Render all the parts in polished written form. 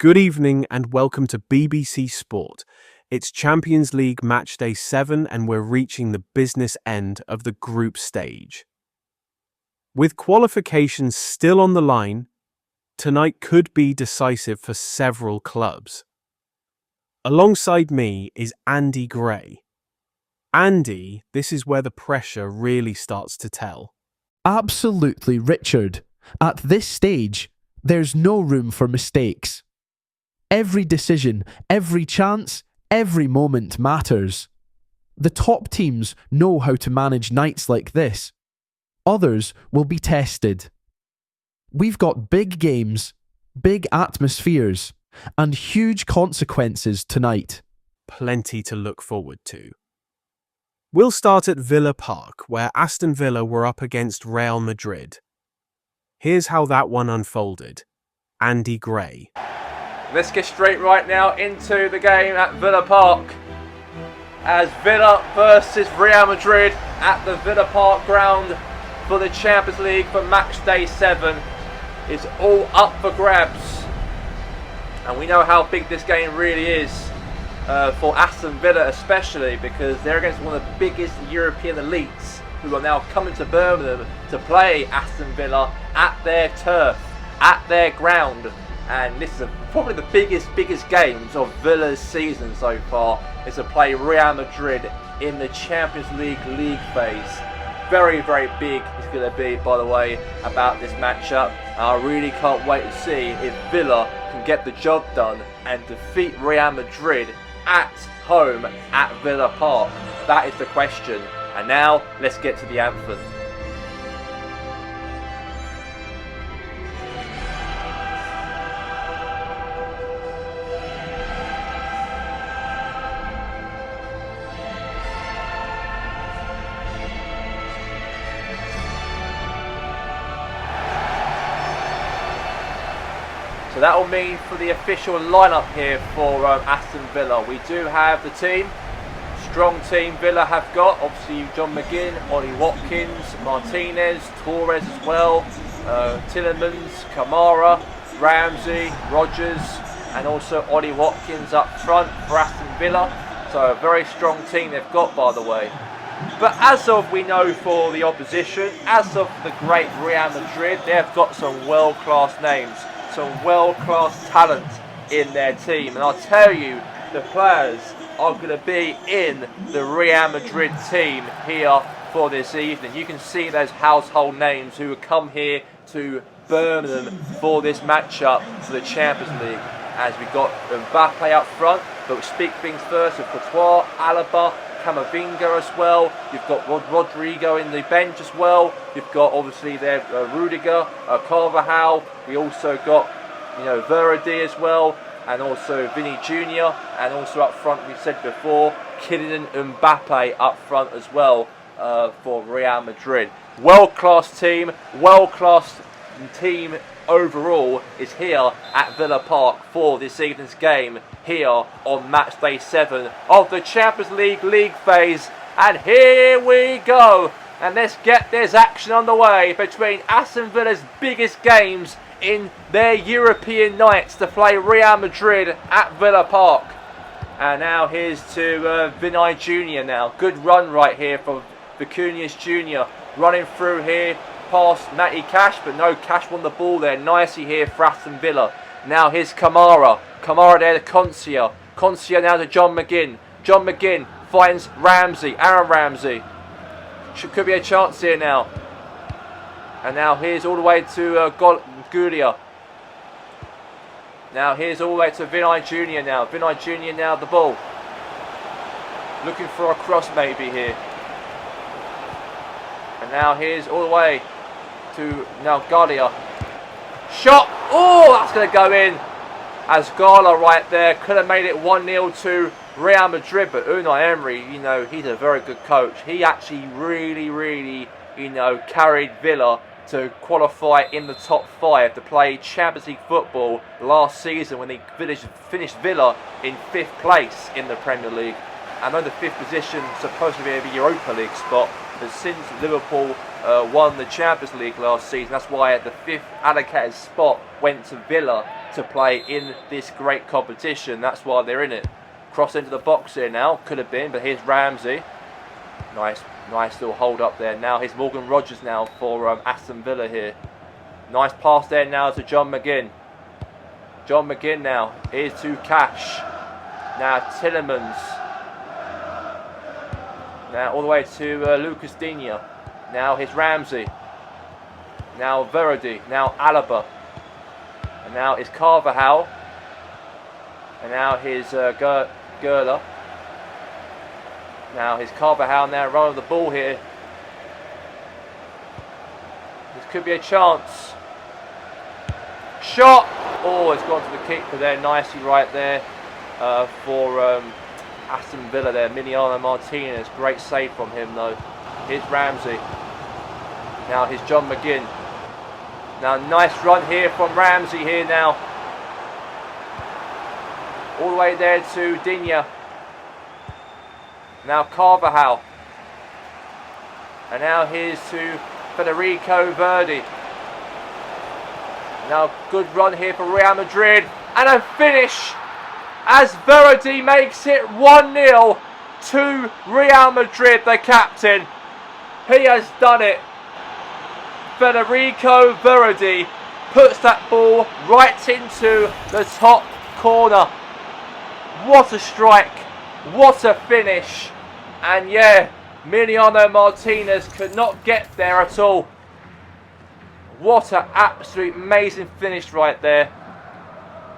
Good evening and welcome to BBC Sport. It's Champions League Matchday 7 and we're reaching the business end of the group stage. With qualifications still on the line, tonight could be decisive for several clubs. Alongside me is Andy Gray. Andy, this is where the pressure really starts to tell. Absolutely, Richard. At this stage, there's no room for mistakes. Every decision, every chance, every moment matters. The top teams know how to manage nights like this. Others will be tested. We've got big games, big atmospheres, and huge consequences tonight. Plenty to look forward to. We'll start at Villa Park, where Aston Villa were up against Real Madrid. Here's how that one unfolded. Andy Gray. Let's get straight right now into the game at Villa Park. As Villa versus Real Madrid at the Villa Park ground for the Champions League for Matchday 7. It's all up for grabs. And we know how big this game really is for Aston Villa especially, because they're against one of the biggest European elites who are now coming to Birmingham to play Aston Villa at their turf, at their ground. And this is probably the biggest games of Villa's season so far, is to play Real Madrid in the Champions League phase. Very, very big it's going to be, by the way, about this matchup. I really can't wait to see if Villa can get the job done and defeat Real Madrid at home at Villa Park. That is the question. And now, let's get to the anthem. So that will mean for the official lineup here for Aston Villa. We do have the team. Strong team Villa have got. Obviously John McGinn, Ollie Watkins, Martinez, Torres as well, Tillemans, Kamara, Ramsey, Rogers, and also Ollie Watkins up front for Aston Villa. So a very strong team they've got, by the way. But as of we know for the opposition, as of the great Real Madrid, they've got some world-class names, some world-class talent in their team. And I'll tell you, the players are going to be in the Real Madrid team here for this evening. You can see those household names who have come here to Birmingham for this matchup for the Champions League. As we've got Mbappe up front, but we'll speak things first with Courtois, Alaba, Camavinga as well. You've got Rodrigo in the bench as well. You've got obviously there Rudiger, Carvajal. We also got Verratti as well, and also Vinny Jr. And also up front, we said before, Kylian Mbappe up front as well for Real Madrid. World-class team overall is here at Villa Park for this evening's game here on Matchday 7 of the Champions League phase. And here we go. And let's get this action on the way between Aston Villa's biggest games in their European nights to play Real Madrid at Villa Park. And now here's to Vinny Jr. now. Good run right here for Vinicius Jr. Running through here past Matty Cash, but no, Cash won the ball there nicely here for Aston Villa. Now here's Kamara there to Concia now to John McGinn. John McGinn finds Aaron Ramsey. Could be a chance here now. And now here's all the way to Gulia. Now here's all the way to Vinny Jr. now. Vinny Jr. now the ball. Looking for a cross maybe here. And now here's all the way to now Gulia. Shot! Oh, that's going to go in. As Gala right there could have made it 1-0 to Real Madrid, but Unai Emery, he's a very good coach. He actually really, carried Villa to qualify in the top 5 to play Champions League football last season when they finished Villa in 5th place in the Premier League. I know the 5th position supposed to be a Europa League spot, but since Liverpool won the Champions League last season, that's why the 5th allocated spot went to Villa to play in this great competition. That's why they're in it. Cross into the box here now. Could have been, but here's Ramsey. Nice little hold up there. Now here's Morgan Rogers now for Aston Villa here. Nice pass there now to John McGinn. John McGinn now. Here's to Cash. Now Tillemans. Now all the way to Lucas Digne. Now here's Ramsey. Now Verratti. Now Alaba. And now it's Carvajal. And now here's Gerler. Now here's Carvajal now running the ball here. This could be a chance. Shot! Oh, it's gone to the keeper there nicely right there for Aston Villa there. Emiliano Martinez. Great save from him though. Here's Ramsey. Now here's John McGinn. Now nice run here from Ramsey here now. All the way there to Digne. Now Carvajal. And now here's to Federico Verdi. Now good run here for Real Madrid. And a finish as Verdi makes it 1-0 to Real Madrid, the captain. He has done it. Federico Verdi puts that ball right into the top corner. What a strike. What a finish. And yeah, Emiliano Martinez could not get there at all. What an absolute amazing finish right there.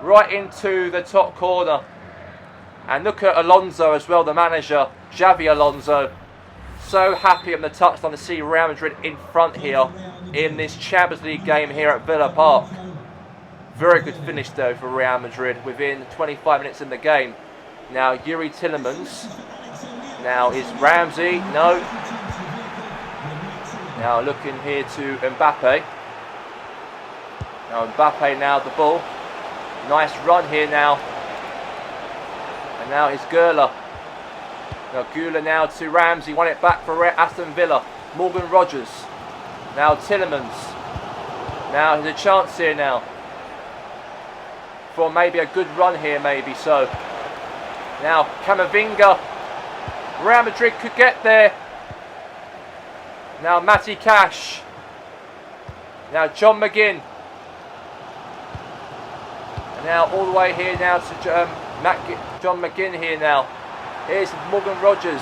Right into the top corner. And look at Alonso as well, the manager, Xavi Alonso. So happy on the touchline to see Real Madrid in front here in this Champions League game here at Villa Park. Very good finish though for Real Madrid within 25 minutes in the game. Now Yuri Tillemans. Now is Ramsey. No. Now looking here to Mbappe. Now Mbappe now the ball. Nice run here now. And now it's Gerler. Now Gula now to Ramsey. Won it back for Aston Villa. Morgan Rogers. Now Tillemans. Now there's a chance here now. For maybe a good run here, maybe so. Now Camavinga. Real Madrid could get there. Now Matty Cash. Now John McGinn. And now all the way here now to John McGinn here now. Here's Morgan Rogers.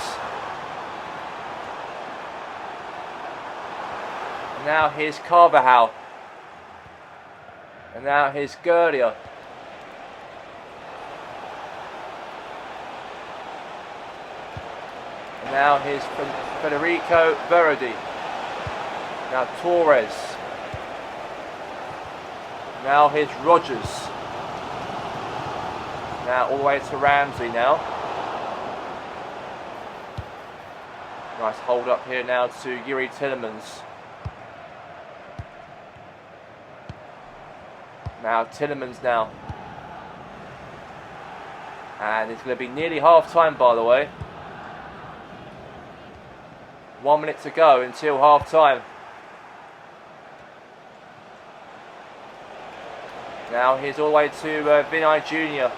And now here's Carvajal. And now here's Gerlia. And now here's Federico Verdi. Now Torres. Now here's Rogers. Now all the way to Ramsey now. Nice hold up here now to Yuri Tillemans. Now Tillemans now. And it's going to be nearly half time, by the way. 1 minute to go until half time. Now here's all the way to Vinai Jr.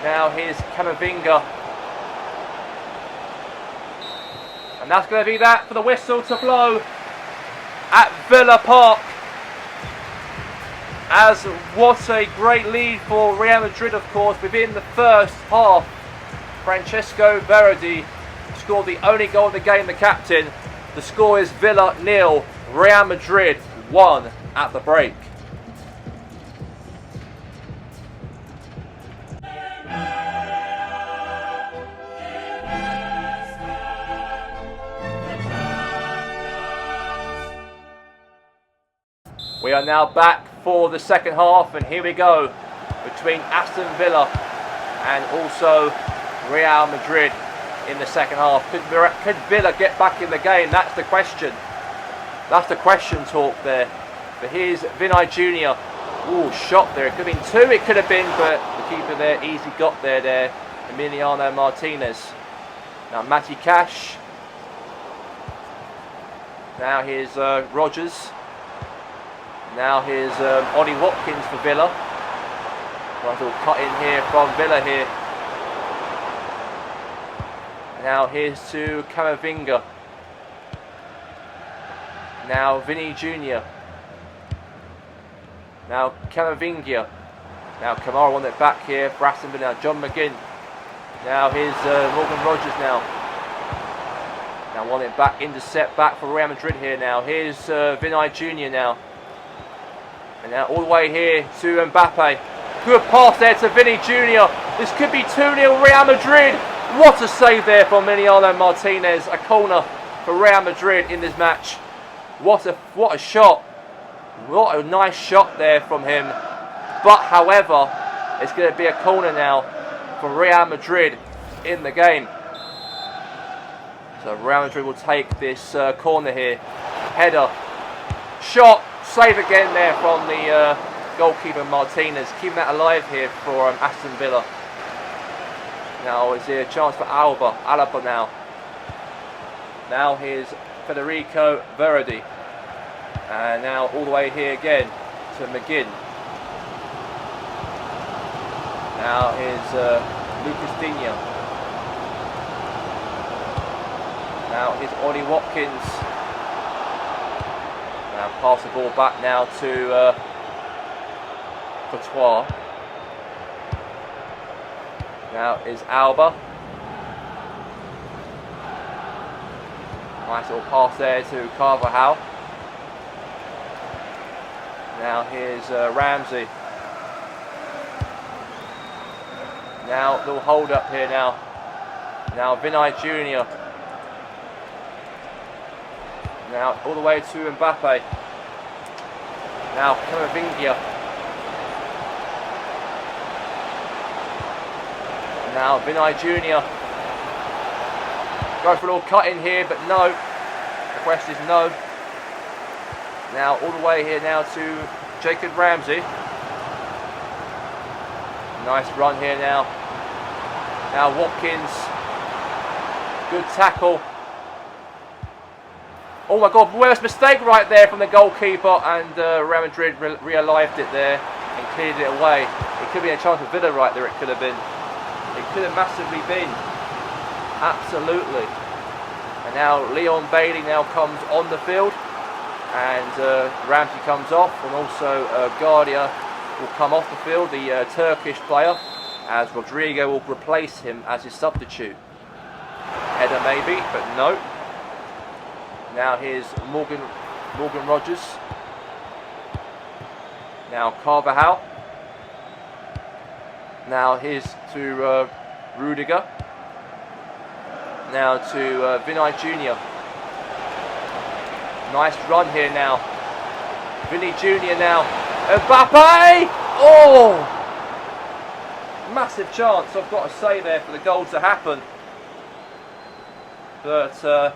Now here's Camavinga. And that's going to be that for the whistle to blow at Villa Park. As what a great lead for Real Madrid, of course, within the first half. Francesco Verdi scored the only goal of the game, the captain. The score is Villa 0, Real Madrid 1 at the break. We are now back for the second half, and here we go between Aston Villa and also Real Madrid in the second half. Could Villa get back in the game? That's the question. That's the question talk there. But here's Vinai Jr. Ooh, shot there. It could have been 2, it could have been, but the keeper there easily got there. Emiliano Martinez. Now Matty Cash. Now here's Rogers. Now here's Ollie Watkins for Villa. Nice little cut in here from Villa here. Now here's to Camavinga. Now Vinny Jr. Now Camavinga. Now Kamara won it back here for Aston Villa. Now John McGinn. Now here's Morgan Rogers now. Now won it back, intercept back for Real Madrid here now. Here's Vinny Jr. now. And now all the way here to Mbappe. Good pass there to Vinny Jr. This could be 2-0 Real Madrid. What a save there from Emiliano Martinez. A corner for Real Madrid in this match. What a shot. What a nice shot there from him. But however, it's going to be a corner now for Real Madrid in the game. So Real Madrid will take this corner here. Header. Shot. Save again there from the goalkeeper Martinez. Keeping that alive here for Aston Villa. Now is there a chance for Alaba now. Now here's Federico Verdi. And now all the way here again to McGinn. Now here's Lucas Digne. Now here's Ollie Watkins. Now pass the ball back now to Courtois. Now is Alba. Nice little pass there to Carvajal. Now here's Ramsey. Now little hold up here now. Now Vinny Jr. Now all the way to Mbappe. Now Camavinga. Now Vinny Jr. Go for a little cut in here, but no. The question is no. Now all the way here now to Jacob Ramsey. Nice run here now. Now Watkins. Good tackle. Oh my God, worst mistake right there from the goalkeeper, and Real Madrid realised it there and cleared it away. It could be a chance for Villa right there, it could have been. It could have massively been. Absolutely. And now Leon Bailey now comes on the field, and Ramsey comes off, and also Guardia will come off the field, the Turkish player, as Rodrigo will replace him as his substitute. Header maybe, but no. Now here's Morgan Rogers. Now Carvajal. Now here's to Rudiger. Now to Vinny Jr. Nice run here now. Vinny Jr. now. Mbappe! Oh! Massive chance, I've got to say there, for the goal to happen. But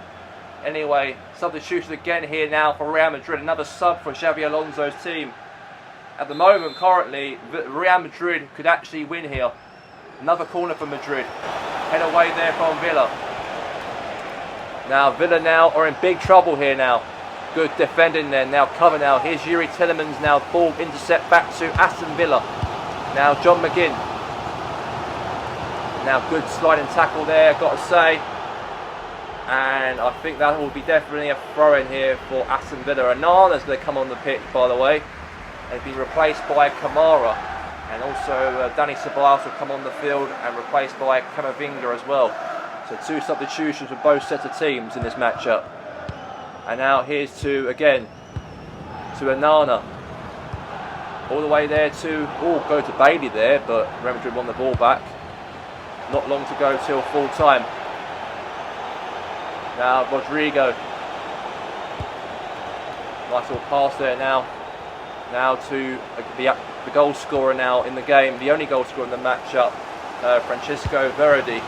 anyway, substitution again here now for Real Madrid. Another sub for Xabi Alonso's team. At the moment, currently, Real Madrid could actually win here. Another corner for Madrid. Head away there from Villa. Now Villa now are in big trouble here now. Good defending there. Now cover now. Here's Yuri Tillemans now. Ball intercept back to Aston Villa. Now John McGinn. Now good sliding tackle there, got to say. And I think that will be definitely a throw-in here for Aston Villa. Anana's going to come on the pitch, by the way. He's been replaced by Kamara. And also Danny Ceballos will come on the field and replaced by Camavinga as well. So two substitutions for both sets of teams in this matchup. And now here's to, again, to Anana. All the way there to, go to Bailey there, but Real Madrid won the ball back. Not long to go till full time. Now Rodrigo. Nice little pass there now. Now to the goal scorer now in the game, the only goal scorer in the matchup, Francisco Verdi.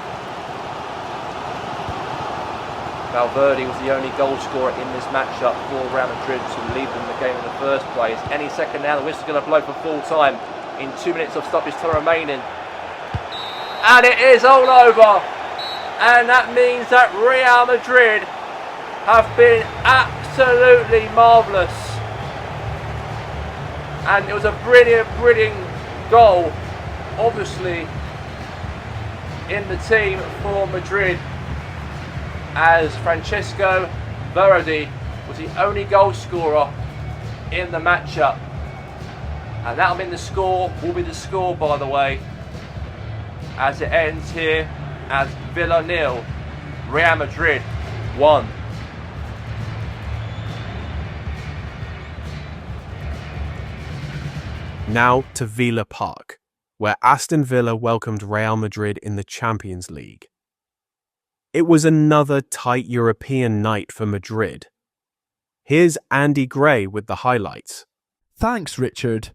Valverde was the only goal scorer in this matchup for Real Madrid to lead them the game in the first place. Any second now, the whistle's going to blow for full time in 2 minutes of stoppage time remaining. And it is all over. And that means that Real Madrid have been absolutely marvellous. And it was a brilliant goal, obviously, in the team for Madrid, as Francesco Verratti was the only goal scorer in the matchup. And that'll mean the score will be the score, by the way, as it ends here as Villa 0, Real Madrid 1. Now to Villa Park, where Aston Villa welcomed Real Madrid in the Champions League. It was another tight European night for Madrid. Here's Andy Gray with the highlights. Thanks, Richard.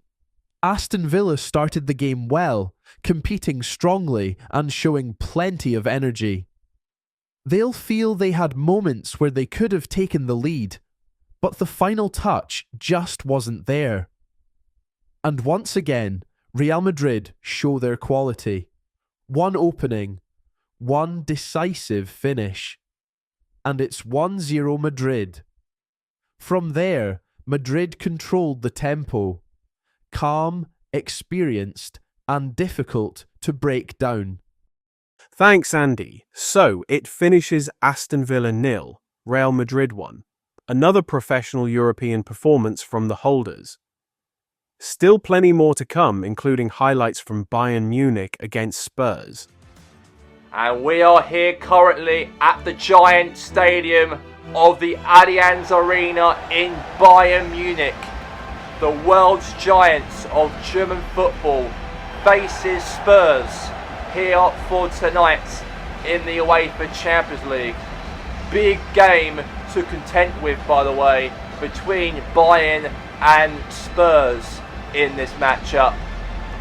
Aston Villa started the game well, competing strongly and showing plenty of energy. They'll feel they had moments where they could have taken the lead, but the final touch just wasn't there. And once again, Real Madrid show their quality. One opening, one decisive finish. And it's 1-0 Madrid. From there, Madrid controlled the tempo. Calm, experienced, and difficult to break down. Thanks, Andy. So, it finishes Aston Villa 0, Real Madrid 1. Another professional European performance from the holders. Still plenty more to come, including highlights from Bayern Munich against Spurs. And we are here currently at the giant stadium of the Allianz Arena in Bayern Munich. The world's giants of German football faces Spurs here for tonight in the UEFA Champions League. Big game to contend with, by the way, between Bayern and Spurs in this matchup,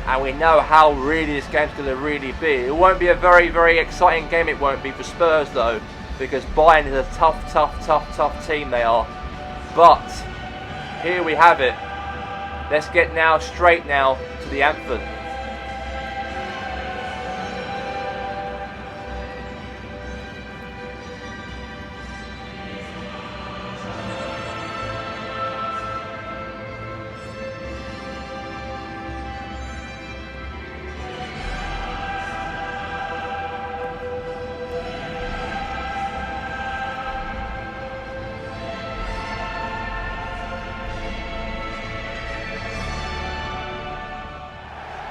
and we know how really this game's going to really be. It won't be a very exciting game, it won't be for Spurs though, because Bayern is a tough team they are. But here we have it. Let's get straight now to the anthem.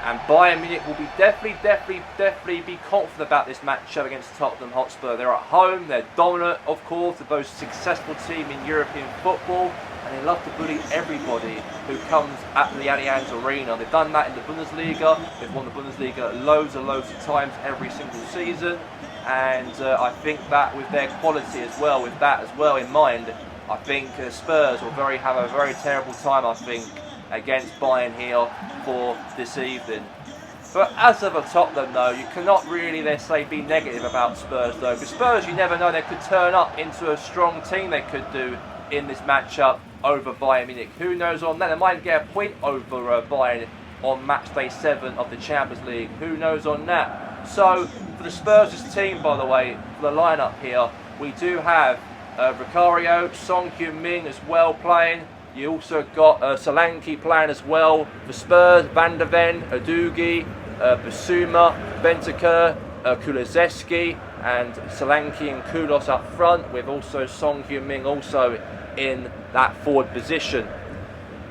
And Bayern Munich will be definitely be confident about this matchup against Tottenham Hotspur. They're at home, they're dominant, of course, the most successful team in European football, and they love to bully everybody who comes at the Allianz Arena. They've done that in the Bundesliga. They've won the Bundesliga loads of times every single season, and I think that with their quality as well, with that as well in mind, I think Spurs will have a very terrible time, I think, against Bayern here for this evening. But as of a Tottenham though, you cannot really, let's say, be negative about Spurs though, because Spurs, you never know, they could turn up into a strong team, they could do in this matchup over Bayern Munich. Who knows on that? They might get a point over Bayern on Matchday 7 of the Champions League. Who knows on that? So for the Spurs' team, by the way, for the lineup here, we do have Vicario, Son Heung-min as well playing. You also got Solanke playing as well for Spurs, Van der Ven, Udogie, Bissouma, Bentancur, Kulusevski, and Solanke and Koulos up front, with also Son Heung-min also in that forward position.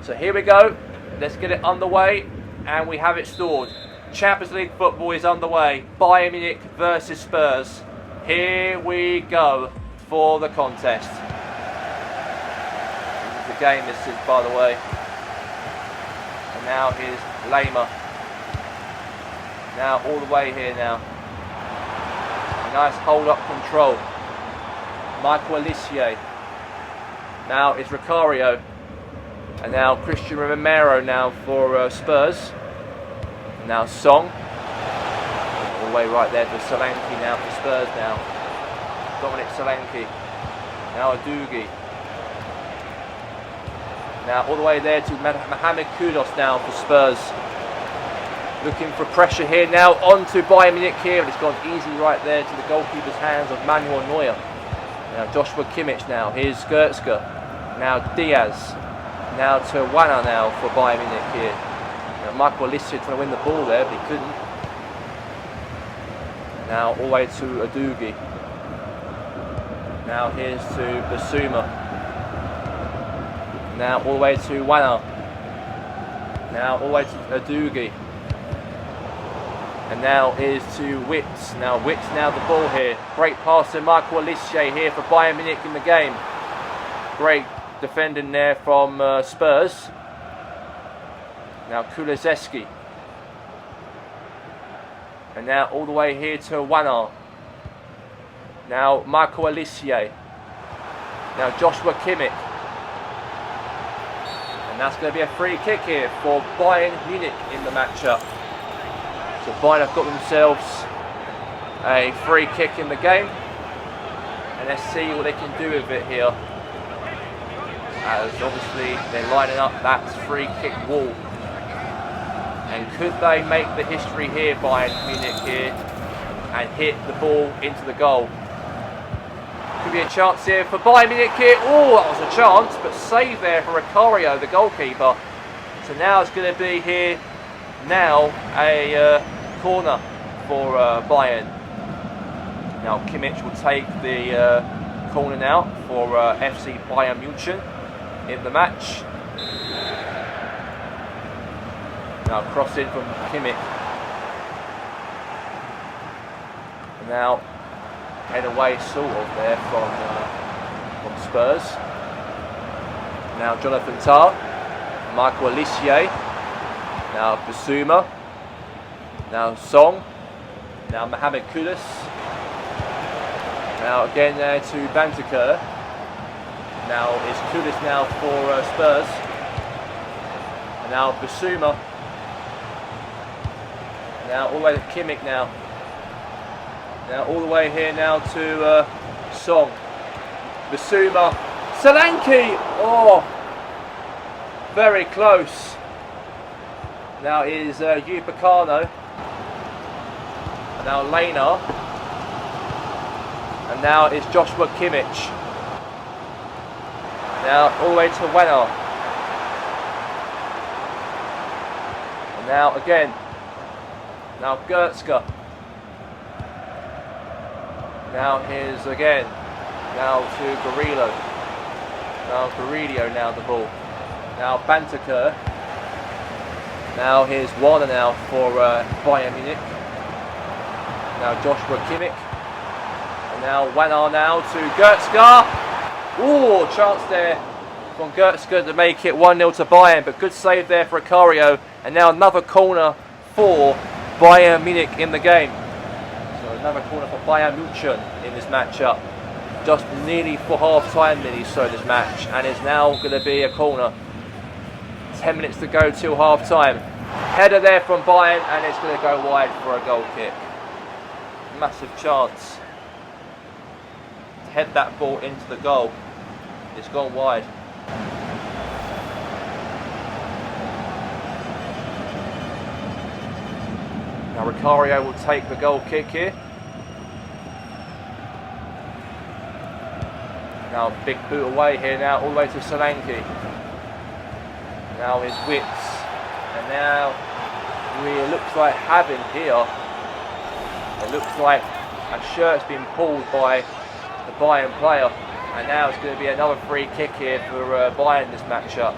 So here we go, let's get it underway, and we have it stored. Champions League football is underway, Bayern Munich versus Spurs. Here we go for the contest. Game this is, by the way, and now here's Lema, now all the way here now, nice hold up control, Michael Olise, now it's Vicario, and now Christian Romero now for Spurs, and now Song, all the way right there to Solanke now for Spurs now, Dominic Solanke, now Udogie. Now all the way there to Mohamed Kudus now for Spurs. Looking for pressure here now onto Bayern Munich here, and it's gone easy right there to the goalkeeper's hands of Manuel Neuer. Now Joshua Kimmich now, here's Goetzke. Now Diaz. Now to Wana now for Bayern Munich here. Now Michael Olise trying to win the ball there, but he couldn't. Now all the way to Adugi. Now here's to Basuma. Now all the way to Wana. Now all the way to Adugi. And now here's to Witz. Now Witz now the ball here. Great pass to Michael Olise here for Bayern Munich in the game. Great defending there from Spurs. Now Kulusevski. And now all the way here to Wana. Now Michael Olise. Now Joshua Kimmich. And that's going to be a free kick here for Bayern Munich in the matchup. So Bayern have got themselves a free kick in the game. And let's see what they can do with it here. As obviously they're lining up that free kick wall. And could they make the history here, Bayern Munich here, and hit the ball into the goal? Could be a chance here for Bayern Munich here. Oh, that was a chance, but save there for Ricario, the goalkeeper. So now it's going to be here, now a corner for Bayern. Now Kimmich will take the corner now for FC Bayern Munich in the match. Now cross in from Kimmich. And now head away sort of there from Spurs. Now Jonathan Tah. Michael Olise. Now Basuma. Now Song. Now Mohamed Kudus. Now again there to Bantaker. Now it's Kudus now for Spurs. And now Basuma. Now all the way to Kimmich now. Now all the way here now to Song. Basuma. Solanke! Oh! Very close. Now is Upamecano. And now Lena. And now is Joshua Kimmich. Now all the way to Wana. And now again. Now Goetzka. Now here's again. Now to Guerrero. Now Guerrero now the ball. Now Bantaker. Now here's Warner now for Bayern Munich. Now Joshua Kimmich. And now Wana now to Goetzka. Ooh, chance there from Goetzka to make it 1-0 to Bayern, but good save there for Ricario. And now another corner for Bayern Munich in the game. So another corner for Bayern Munich in this matchup. Just nearly for half time nearly so this match, and it's now going to be a corner. 10 minutes to go till half time. Header there from Bayern, and it's going to go wide for a goal kick. Massive chance to head that ball into the goal. It's gone wide. Now Ricario will take the goal kick here. Now big boot away here now, all the way to Solanke. Now is Witz. And now it looks like having here. It looks like a shirt's been pulled by the Bayern player. And now it's going to be another free kick here for Bayern this matchup.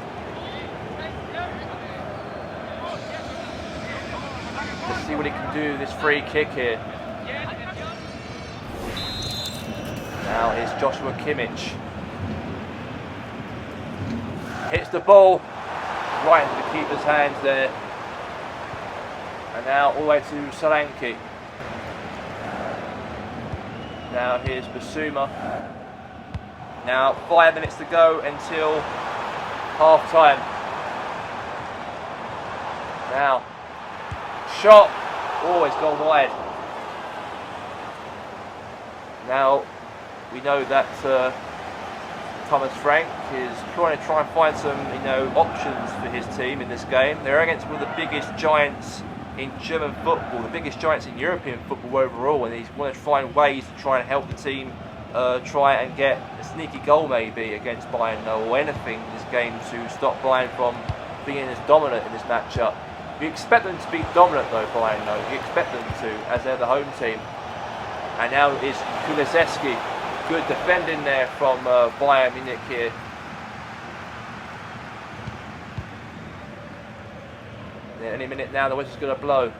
Let's see what he can do with this free kick here. Now here's Joshua Kimmich. Hits the ball right into the keeper's hands there. And now all the way to Solanke. Now here's Basuma. Now 5 minutes to go until half time. Now shot. Oh, it's gone wide. Now we know that Thomas Frank is trying to find some, options for his team in this game. They're against one of the biggest giants in German football, the biggest giants in European football overall, and he's want to find ways to try and help the team try and get a sneaky goal maybe against Bayern or anything in this game to stop Bayern from being as dominant in this matchup. You expect them to be dominant though, Bayern though. You expect them to, as they're the home team. And now is Kulusevski. Good defending there from Bayern Munich here. Any minute now the whistle's going to blow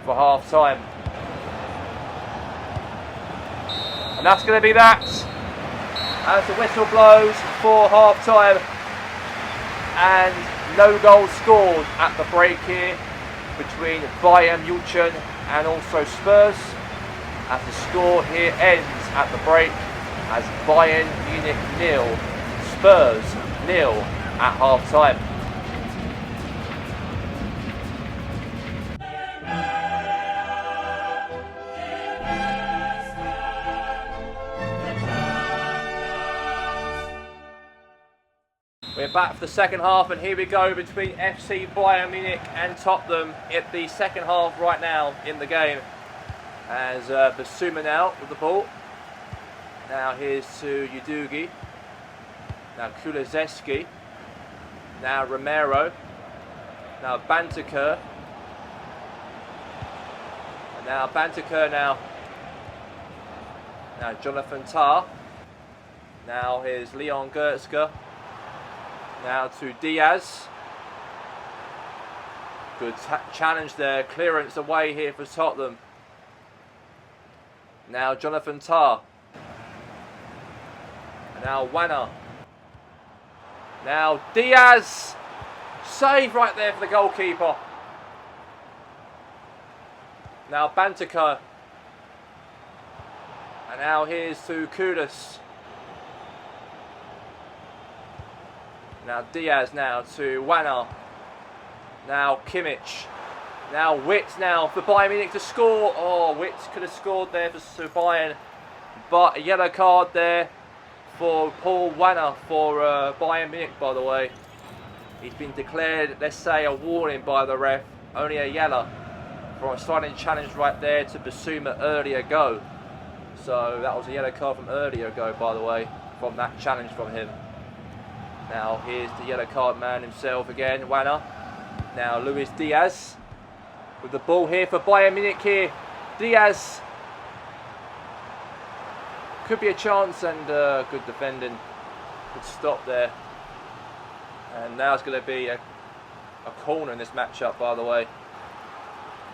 for half time. And that's going to be that. As the whistle blows for half time. And no goals scored at the break here between Bayern Munich and also Spurs. As the score here ends at the break as Bayern Munich 0, Spurs 0 at half time. We're back for the second half, and here we go between FC Bayern Munich and Tottenham at the second half right now in the game. As Basuma now with the ball. Now here's to Udogie. Now Kulusevski. Now Romero. Now Bantaker. And now Bantaker now. Now Jonathan Tah. Now here's Leon Goretzka. Now to Diaz. Good challenge there. Clearance away here for Tottenham. Now Jonathan Tah. Now Wanner. Now Diaz. Save right there for the goalkeeper. Now Bantaker. And now here's to Kudus. Now Diaz now to Wanner. Now Kimmich. Now Witt now for Bayern Munich to score. Oh, Witt could have scored there for Bayern. But a yellow card there for Paul Wanner for Bayern Munich, by the way. He's been declared, let's say, a warning by the ref. Only a yellow for a sliding challenge right there to Basuma earlier ago. So that was a yellow card from earlier ago, by the way, from that challenge from him. Now here's the yellow card man himself again, Wanner. Now Luis Diaz with the ball here for Bayern Munich here. Diaz. Could be a chance, and good defending. Good stop there. And now it's going to be a corner in this matchup, by the way.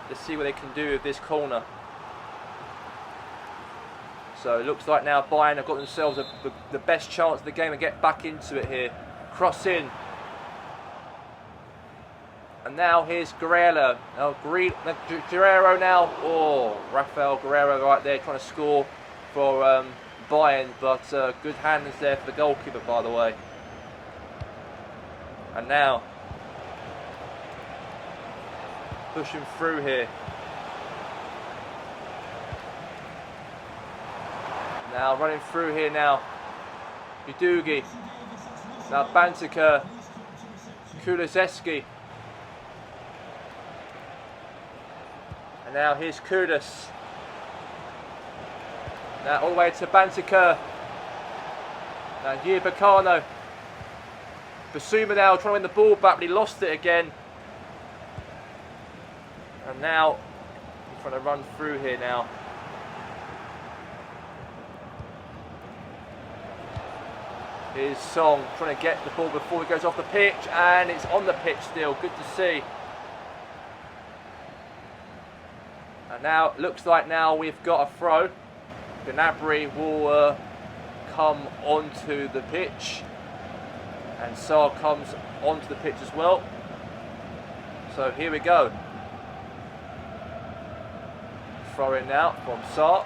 Let's see what they can do with this corner. So it looks like now Bayern have got themselves the best chance of the game and get back into it here. Cross in. And now here's Guerrero. Now Guerrero now. Oh, Rafael Guerrero right there trying to score for Bayern. But good hands there for the goalkeeper, by the way. And now pushing through here. Now running through here now. Udogie. Now Bantaker. Kulusevski. And now here's Kudus. Now all the way to Bantaker. Now Upamecano. Basuma now trying to win the ball back, but he lost it again. And now he's trying to run through here now. Here's Song trying to get the ball before he goes off the pitch, and it's on the pitch still. Good to see. And now it looks like now we've got a throw. Gnabry will come onto the pitch, and Sarr comes onto the pitch as well. So here we go. Throw in now from Sarr.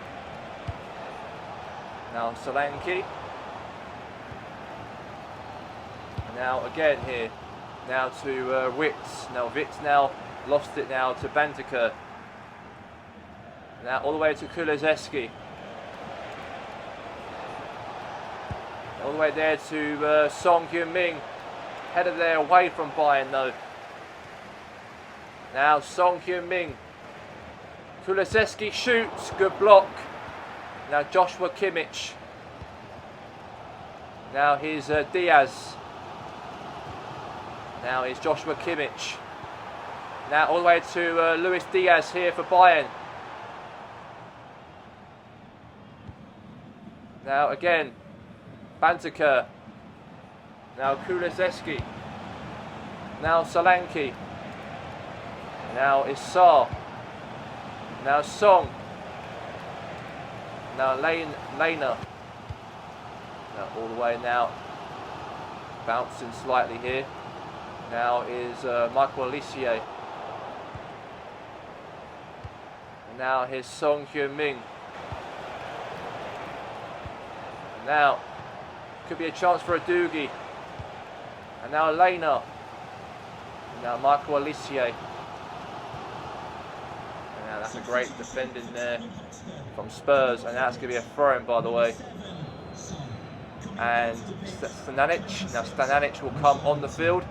Now Solanke. Now again here, now to Witz. Now Witz now lost it now to Bantaker. Now all the way to Kulusevski. All the way there to Son Heung-min. Headed there away from Bayern though. Now Son Heung-min. Kulusevski shoots, good block. Now Joshua Kimmich. Now here's Diaz. Now here's Joshua Kimmich. Now all the way to Luis Diaz here for Bayern. Now again, Bantaker. Now Kulizeski. Now Solanke. Now Issar. Now Song. Now Lena. Now all the way now. Bouncing slightly here. Now is Michael Olise. And now here's Song Hyun-min. Now could be a chance for a Doogie. And now Lena. And now Michael Olise. Now that's a great defending there from Spurs, and that's going to be a throw-in, by the way. And Stananic. Now Stananic will come on the field,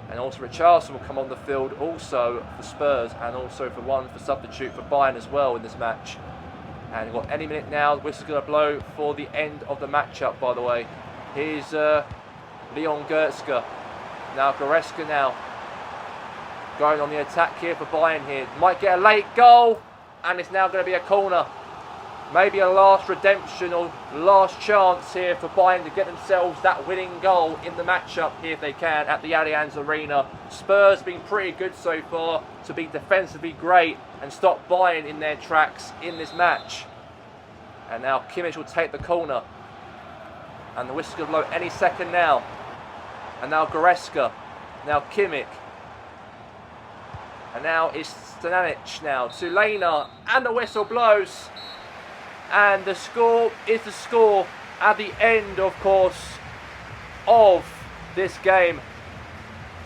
and also Richarlison will come on the field also for Spurs, and also for substitute for Bayern as well in this match. And we've got any minute now. The whistle's going to blow for the end of the matchup, by the way. Here's Leon Goretzka. Now Goretzka now going on the attack here for Bayern here. Might get a late goal, and it's now going to be a corner. Maybe a last redemption or last chance here for Bayern to get themselves that winning goal in the matchup here if they can at the Allianz Arena. Spurs have been pretty good so far to be defensively great and stop Bayern in their tracks in this match. And now Kimmich will take the corner. And the whistle will blow any second now. And now Goretzka. Now Kimmich. And now it's Stananic now to Lena, and the whistle blows. And the score is the score at the end, of course, of this game.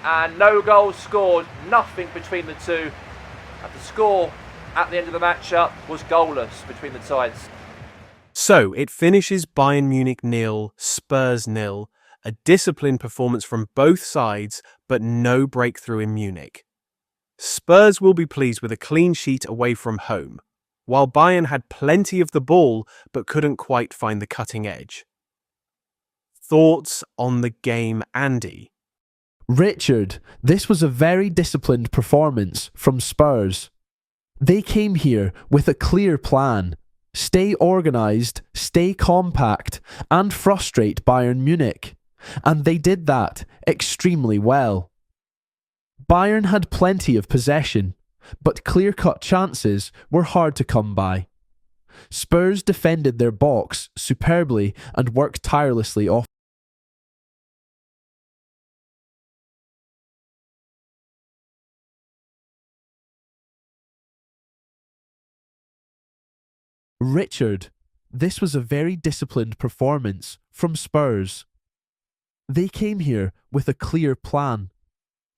And no goals scored, nothing between the two. And the score at the end of the matchup was goalless between the sides. So it finishes Bayern Munich 0, Spurs 0. A disciplined performance from both sides, but no breakthrough in Munich. Spurs will be pleased with a clean sheet away from home, while Bayern had plenty of the ball but couldn't quite find the cutting edge. Thoughts on the game, Andy? Richard, this was a very disciplined performance from Spurs. They came here with a clear plan. Stay organised, stay compact, and frustrate Bayern Munich. And they did that extremely well. Bayern had plenty of possession, but clear-cut chances were hard to come by. Spurs defended their box superbly and worked tirelessly off. Richard, this was a very disciplined performance from Spurs. They came here with a clear plan.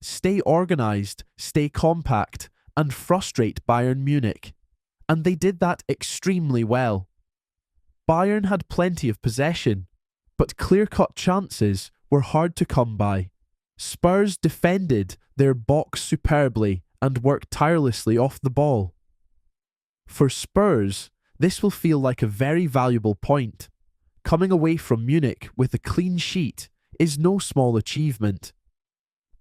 Stay organised, stay compact, and frustrate Bayern Munich. And they did that extremely well. Bayern had plenty of possession, but clear-cut chances were hard to come by. Spurs defended their box superbly and worked tirelessly off the ball. For Spurs, this will feel like a very valuable point. Coming away from Munich with a clean sheet is no small achievement.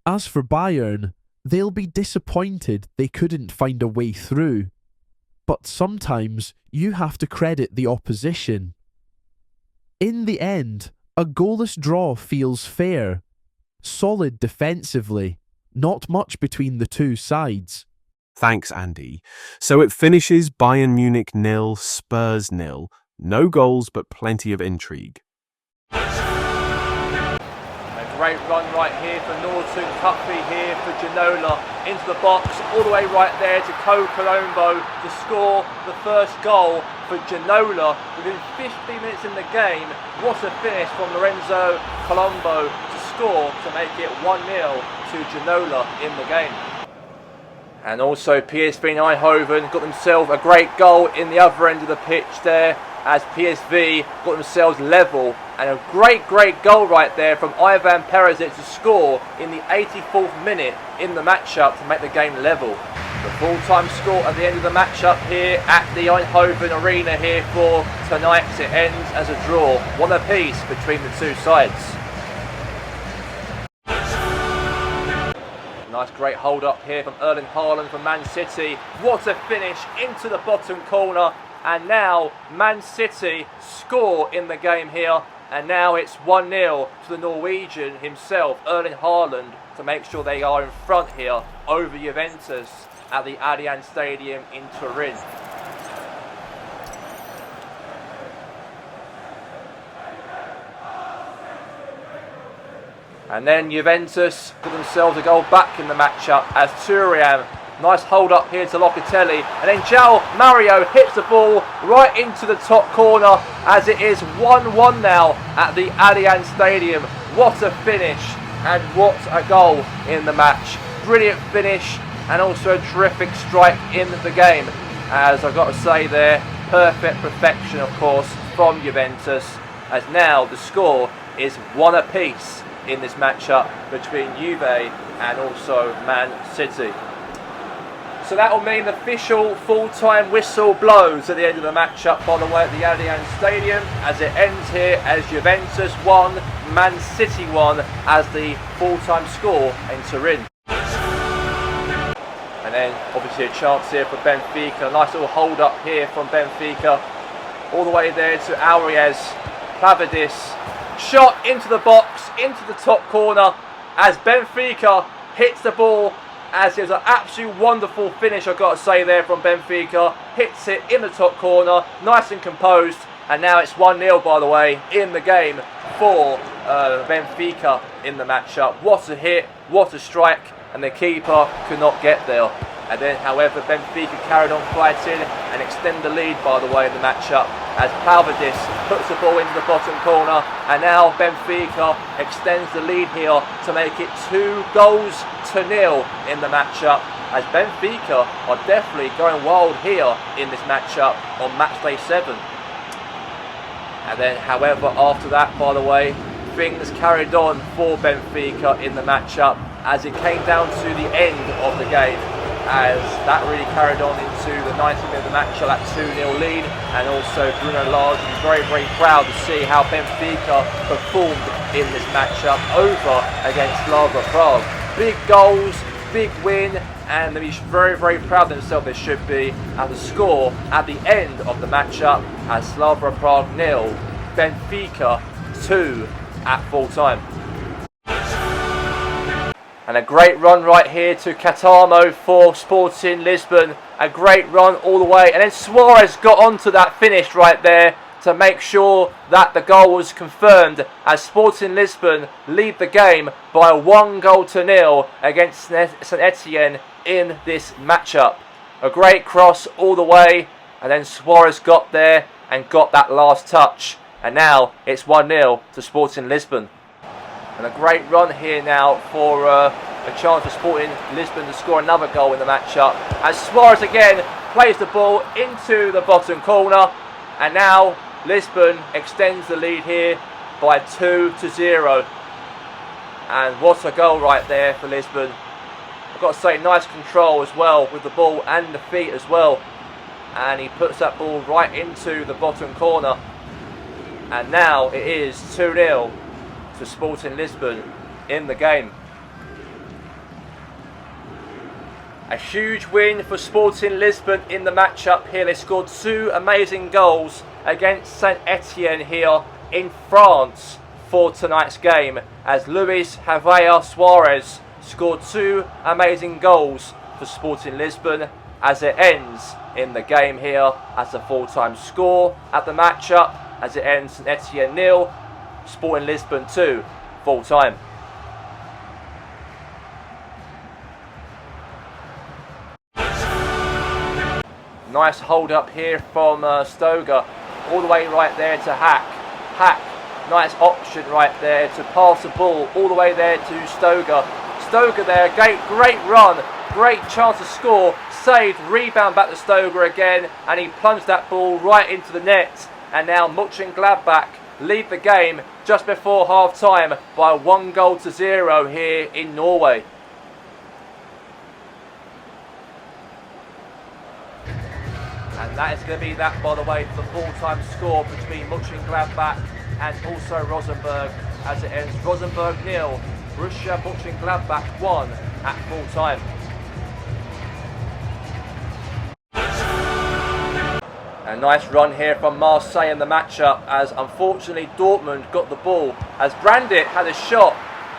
As for Bayern, they'll be disappointed they couldn't find a way through. But sometimes you have to credit the opposition. In the end, a goalless draw feels fair. Solid defensively, not much between the two sides. Thanks, Andy. So it finishes Bayern Munich 0, Spurs 0. No goals, but plenty of intrigue. Great run right here for Norton, Cuffy here for Ginola, into the box, all the way right there to Colombo to score the first goal for Ginola within 15 minutes in the game. What a finish from Lorenzo Colombo to score to make it 1-0 to Ginola in the game. And also PSV Eindhoven got themselves a great goal in the other end of the pitch there, as PSV got themselves level, and a great goal right there from Ivan Perisic to score in the 84th minute in the matchup to make the game level. The full-time score at the end of the matchup here at the Eindhoven Arena here for tonight. It ends as a draw, one apiece between the two sides. Nice great hold up here from Erling Haaland from Man City. What a finish into the bottom corner. And now Man City score in the game here. And now it's 1-0 to the Norwegian himself, Erling Haaland, to make sure they are in front here over Juventus at the Allianz Stadium in Turin. And then Juventus put themselves a goal back in the matchup as Thuram, nice hold up here to Locatelli, and then João Mario hits the ball right into the top corner as it is 1-1 now at the Allianz Stadium. What a finish and what a goal in the match. Brilliant finish and also a terrific strike in the game. As I've got to say there, perfect perfection of course from Juventus, as now the score is 1 apiece in this matchup between Juve and also Man City. So that will mean the official full-time whistle blows at the end of the matchup, by the way, at the Allianz Stadium, as it ends here as Juventus 1, Man City 1 as the full-time score in Turin. And then obviously a chance here for Benfica, a nice little hold up here from Benfica, all the way there to Auriez, Pavardis, shot into the box, into the top corner as Benfica hits the ball, as there's an absolute wonderful finish, I've got to say there, from Benfica. Hits it in the top corner, nice and composed, and now it's 1-0 by the way in the game for Benfica in the matchup. What a hit, what a strike, and the keeper could not get there. And then, however, Benfica carried on fighting and extend the lead, by the way, in the matchup, as Pavardis puts the ball into the bottom corner, and now Benfica extends the lead here to make it 2-0 in the matchup, as Benfica are definitely going wild here in this matchup on Matchday 7. And then, however, after that, by the way, things carried on for Benfica in the matchup as it came down to the end of the game, as that really carried on into the 90th minute of the match, that 2-0 lead. And also Bruno Lage is very, very proud to see how Benfica performed in this matchup over against Slavia Prague. Big goals, big win, and they're very, very proud of themselves, they should be. And the score at the end of the matchup as Slavia Prague 0, Benfica 2 at full time. And a great run right here to Catamo for Sporting Lisbon. A great run all the way. And then Suarez got onto that finish right there to make sure that the goal was confirmed, as Sporting Lisbon lead the game by 1-0 against St Etienne in this matchup. A great cross all the way. And then Suarez got there and got that last touch. And now it's 1-0 to Sporting Lisbon. And a great run here now for a chance for Sporting Lisbon to score another goal in the matchup, as Suarez again plays the ball into the bottom corner, and now Lisbon extends the lead here by 2-0. And what a goal right there for Lisbon. I've got to say, nice control as well with the ball and the feet as well, and he puts that ball right into the bottom corner, and now it is 2-0 to Sporting Lisbon in the game. A huge win for Sporting Lisbon in the matchup here. They scored 2 amazing goals against St Etienne here in France for tonight's game, as Luis Javier Suarez scored 2 amazing goals for Sporting Lisbon, as it ends in the game here as a full-time score at the matchup, as it ends St Etienne 0, Sporting Lisbon 2, full time. Nice hold up here from Stoger, all the way right there to Hack. Hack, nice option right there to pass the ball all the way there to Stoger. Stoger there, great run, great chance to score, saved, rebound back to Stoger again, and he plunged that ball right into the net. And now Mönchengladbach lead the game just before half time by 1-0 here in Norway. that is going to be that, by the way, for the full-time score between Mönchengladbach and also Rosenborg, as it ends Rosenborg 0, Borussia Mönchengladbach 1 at full-time. A nice run here from Marseille in the matchup, as unfortunately Dortmund got the ball as Brandit had a shot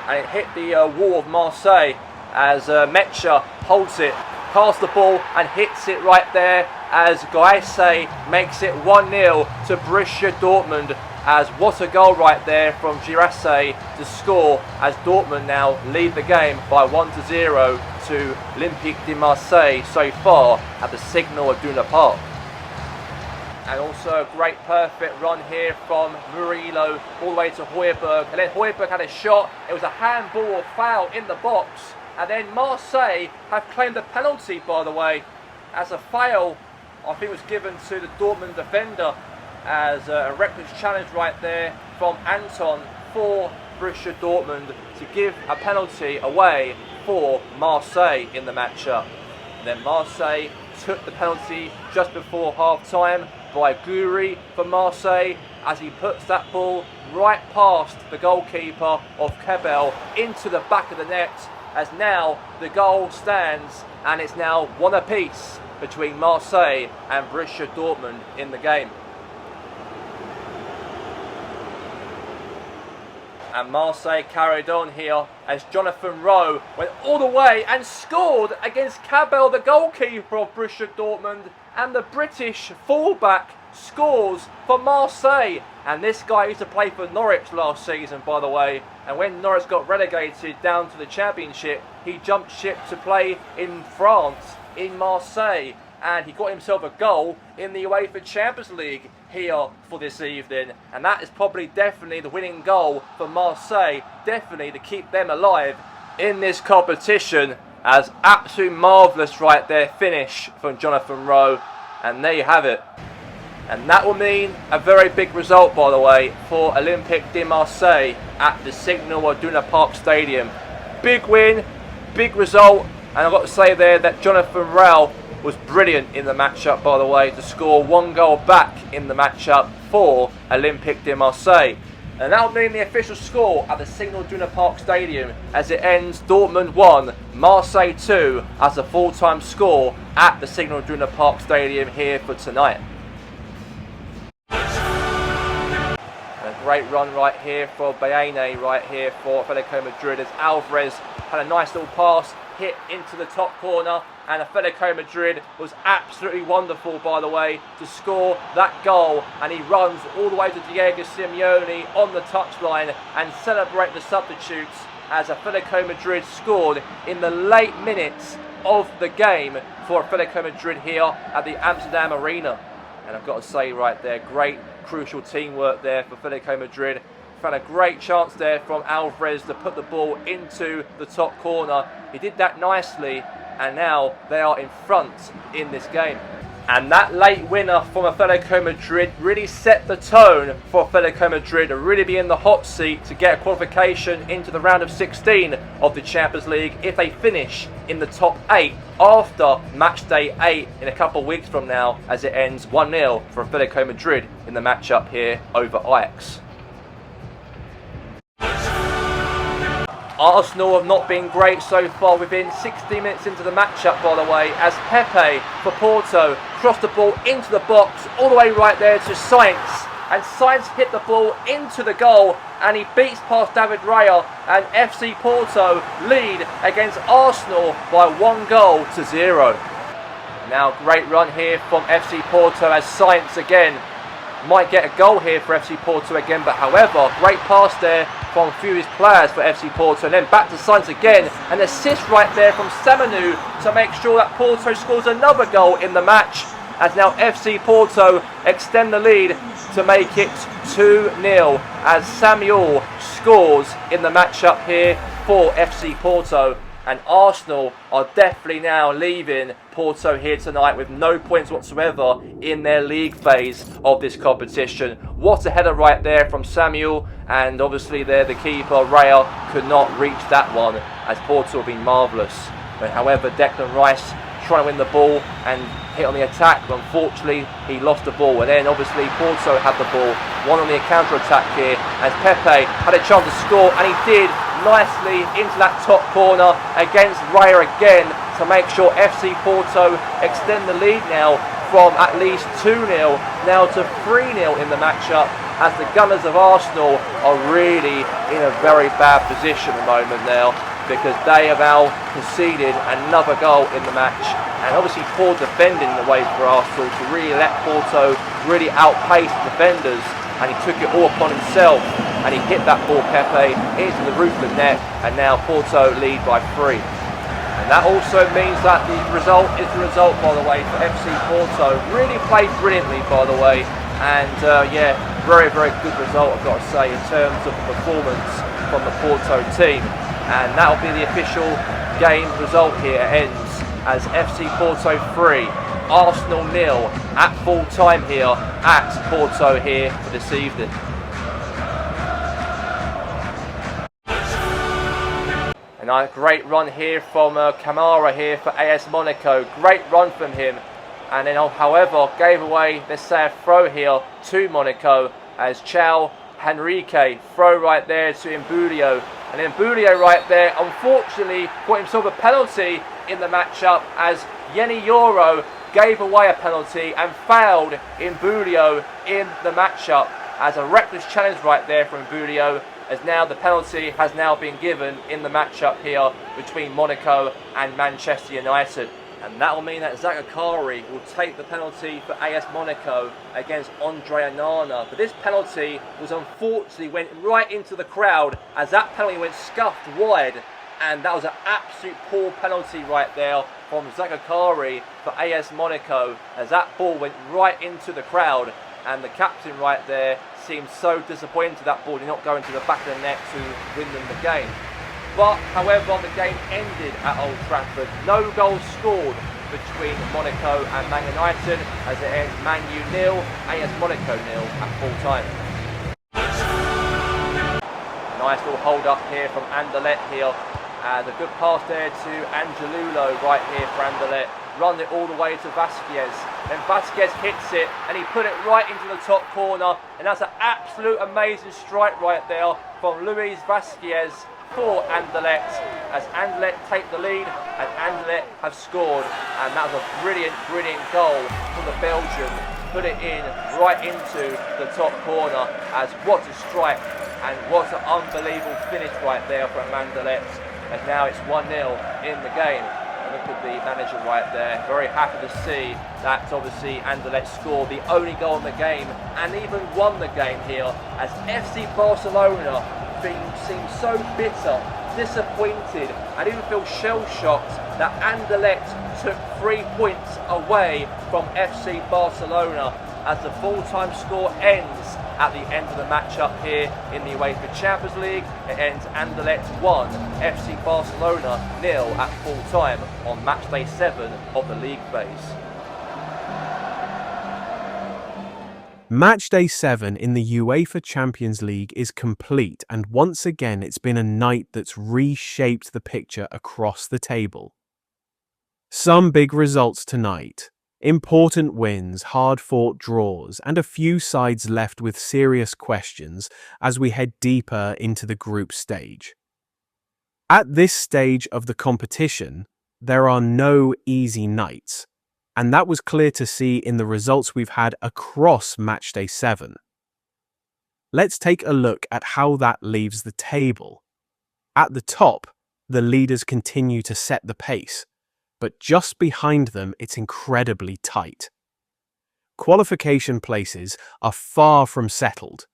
and it hit the wall of Marseille, as Mecha holds it, passes the ball and hits it right there, as Gaise makes it 1-0 to Borussia Dortmund. As what a goal right there from Girassi to score, as Dortmund now lead the game by 1-0 to Olympique de Marseille so far at the Signal Iduna Park. And also a great perfect run here from Murillo all the way to Højbjerg, and then Højbjerg had a shot, it was a handball or foul in the box, and then Marseille have claimed the penalty, by the way, as a foul I think was given to the Dortmund defender, as a reckless challenge right there from Anton for Borussia Dortmund to give a penalty away for Marseille in the matchup. And then Marseille took the penalty just before half time by Guri for Marseille, as he puts that ball right past the goalkeeper of Kebel into the back of the net, as now the goal stands and it's now 1 apiece between Marseille and Borussia Dortmund in the game. And Marseille carried on here as Jonathan Rowe went all the way and scored against Kebel, the goalkeeper of Borussia Dortmund, and the British fullback scores for Marseille. And this guy used to play for Norwich last season, by the way, and when Norwich got relegated down to the Championship, he jumped ship to play in France, in Marseille, and he got himself a goal in the UEFA Champions League here for this evening, and that is probably definitely the winning goal for Marseille, definitely to keep them alive in this competition. As absolute marvellous right there finish from Jonathan Rowe, and there you have it. And that will mean a very big result, by the way, for Olympique de Marseille at the Signal Iduna Park Stadium. Big win, big result, and I've got to say there that Jonathan Rowe was brilliant in the matchup, by the way, to score 1 goal back in the matchup for Olympique de Marseille. And that will mean the official score at the Signal Iduna Park Stadium, as it ends Dortmund 1, Marseille 2 as a full-time score at the Signal Iduna Park Stadium here for tonight. And a great run right here for Bayane, right here for Atletico Madrid, as Alvarez had a nice little pass, hit into the top corner, and Atletico Madrid was absolutely wonderful, by the way, to score that goal, and he runs all the way to Diego Simeone on the touchline and celebrate the substitutes, as Atletico Madrid scored in the late minutes of the game for Atletico Madrid here at the Amsterdam Arena. And I've got to say right there, great crucial teamwork there for Atletico Madrid. Found a great chance there from Alvarez to put the ball into the top corner. He did that nicely, and now they are in front in this game. And that late winner from Atletico Madrid really set the tone for Atletico Madrid to really be in the hot seat to get a qualification into the round of 16 of the Champions League if they finish in the top 8 after Matchday 8 in a couple of weeks from now, as it ends 1-0 for Atletico Madrid in the matchup here over Ajax. Arsenal have not been great so far within 60 minutes into the matchup, by the way, as Pepe for Porto crossed the ball into the box all the way right there to Sainz, and Sainz hit the ball into the goal and he beats past David Raya, and FC Porto lead against Arsenal by 1-0. Now great run here from FC Porto, as Sainz again might get a goal here for FC Porto again, but however, great pass there from a few of his players for FC Porto, and then back to Sainz again, an assist right there from Samanu to make sure that Porto scores another goal in the match, as now FC Porto extend the lead to make it 2-0, as Samuel scores in the matchup here for FC Porto. And Arsenal are definitely now leaving Porto here tonight with no points whatsoever in their league phase of this competition. What a header right there from Samuel, and obviously there the keeper, Raya, could not reach that one, as Porto have been marvellous. But however, Declan Rice trying to win the ball and hit on the attack, but unfortunately he lost the ball. And then obviously Porto had the ball, one on the counter-attack here, as Pepe had a chance to score, and he did nicely into that top corner against Raya again to make sure FC Porto extend the lead now from at least 2-0 now to 3-0 in the matchup, as the Gunners of Arsenal are really in a very bad position at the moment now, because they have now conceded another goal in the match, and obviously poor defending in the way for Arsenal to really let Porto really outpace the defenders, and he took it all upon himself, and he hit that ball, Pepe, into the roof of the net, and now Porto lead by 3. And that also means that the result is the result, by the way, for FC Porto. Really played brilliantly, by the way, and yeah, very, very good result, I've got to say, in terms of the performance from the Porto team. And that'll be the official game result here. It ends as FC Porto 3, Arsenal 0 at full time here at Porto here for this evening. And a great run here from Camara here for AS Monaco. Great run from him. And then, however, gave away, let's say, a throw here to Monaco as Chao Henrique. Throw right there to Mbulio. And then Mbulio right there, unfortunately, got himself a penalty in the matchup as Yeni Yoro gave away a penalty and fouled Mbulio in the matchup, as a reckless challenge right there from Mbulio, as now the penalty has now been given in the matchup here between Monaco and Manchester United. And that will mean that Zakakari will take the penalty for AS Monaco against Andre Onana. But this penalty was unfortunately went right into the crowd, as that penalty went scuffed wide, and that was an absolute poor penalty right there from Zakakari for AS Monaco, as that ball went right into the crowd, and the captain right there seemed so disappointed that ball did not go into the back of the net to win them the game. But, however, the game ended at Old Trafford. No goals scored between Monaco and Man United, as it ends Man U 0, AS Monaco 0 at full time. Nice little hold up here from Anderlecht here. And a good pass there to Angelulo right here for Anderlecht. Run it all the way to Vasquez. Then Vasquez hits it, and he put it right into the top corner. And that's an absolute amazing strike right there from Luis Vasquez for Anderlecht, as Anderlecht take the lead, and Anderlecht have scored, and that was a brilliant, brilliant goal from the Belgian. Put it in right into the top corner, as what a strike, and what an unbelievable finish right there from Anderlecht, as now it's 1-0 in the game. And look at the manager right there, very happy to see that obviously Anderlecht scored the only goal in the game, and even won the game here, as FC Barcelona seemed so bitter, disappointed, and even feel shell-shocked that Anderlecht took 3 points away from FC Barcelona, as the full-time score ends at the end of the matchup here in the UEFA Champions League. It ends Anderlecht 1, FC Barcelona 0 at full-time on Matchday 7 of the league phase. Matchday 7 in the UEFA Champions League is complete, and once again it's been a night that's reshaped the picture across the table. Some big results tonight, important wins, hard-fought draws, and a few sides left with serious questions as we head deeper into the group stage. At this stage of the competition, there are no easy nights, and that was clear to see in the results we've had across Matchday 7. Let's take a look at how that leaves the table. At the top, the leaders continue to set the pace, but just behind them it's incredibly tight. Qualification places are far from settled.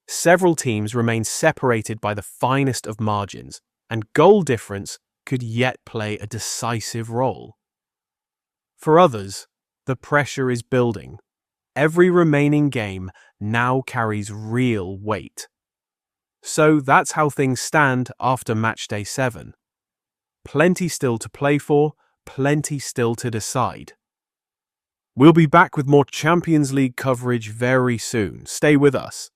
Several teams remain separated by the finest of margins, and goal difference could yet play a decisive role. For others, the pressure is building. Every remaining game now carries real weight. So that's how things stand after Matchday 7. Plenty still to play for, plenty still to decide. We'll be back with more Champions League coverage very soon. Stay with us.